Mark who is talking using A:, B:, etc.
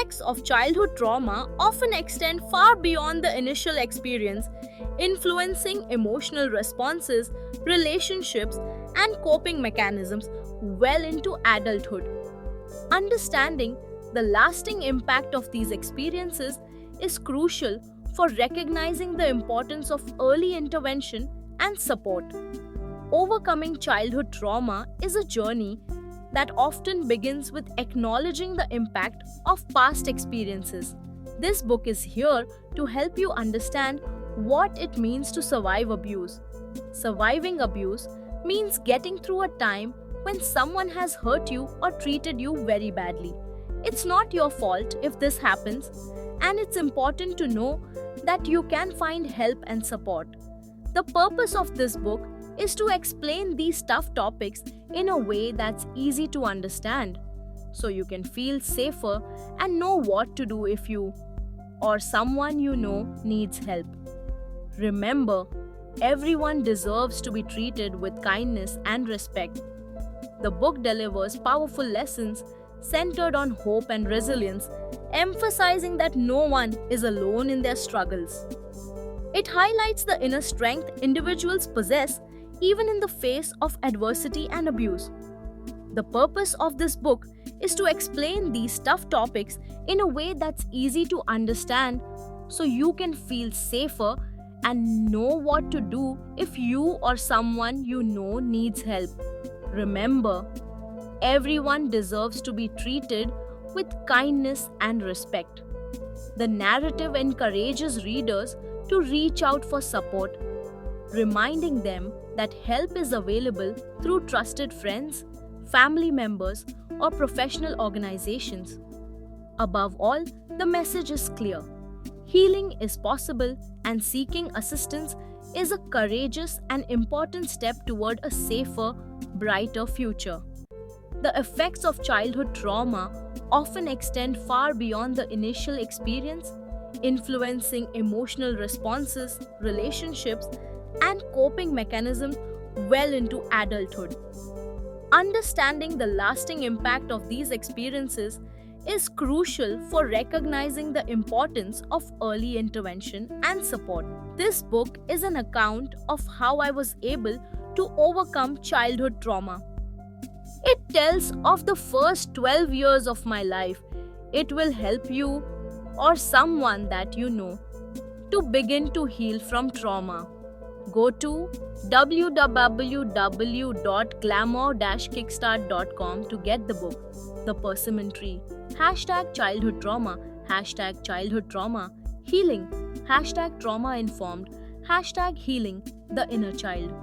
A: effects of childhood trauma often extend far beyond the initial experience, influencing emotional responses, relationships, and coping mechanisms well into adulthood. Understanding the lasting impact of these experiences is crucial for recognizing the importance of early intervention and support. Overcoming childhood trauma is a journey that often begins with acknowledging the impact of past experiences. This book is here to help you understand what it means to survive abuse. Surviving abuse means getting through a time when someone has hurt you or treated you very badly. It's not your fault if this happens, and it's important to know that you can find help and support. The purpose of this book is to explain these tough topics in a way that's easy to understand, so you can feel safer and know what to do if you or someone you know needs help. Remember, everyone deserves to be treated with kindness and respect. The book delivers powerful lessons centered on hope and resilience, emphasizing that no one is alone in their struggles. It highlights the inner strength individuals possess even in the face of adversity and abuse. The purpose of this book is to explain these tough topics in a way that's easy to understand so you can feel safer and know what to do if you or someone you know needs help. Remember, everyone deserves to be treated with kindness and respect. The narrative encourages readers to reach out for support, reminding them that help is available through trusted friends, family members, or professional organizations. Above all, the message is clear. Healing is possible, and seeking assistance is a courageous and important step toward a safer, brighter future. The effects of childhood trauma often extend far beyond the initial experience, influencing emotional responses, relationships, and coping mechanisms well into adulthood. Understanding the lasting impact of these experiences is crucial for recognizing the importance of early intervention and support. This book is an account of how I was able to overcome childhood trauma. It tells of the first 12 years of my life. It will help you or someone that you know to begin to heal from trauma. Go to www.glamour-kickstart.com to get the book, The Persimmon Tree. #childhood trauma, #childhood trauma, healing, #trauma informed, #healing the inner child.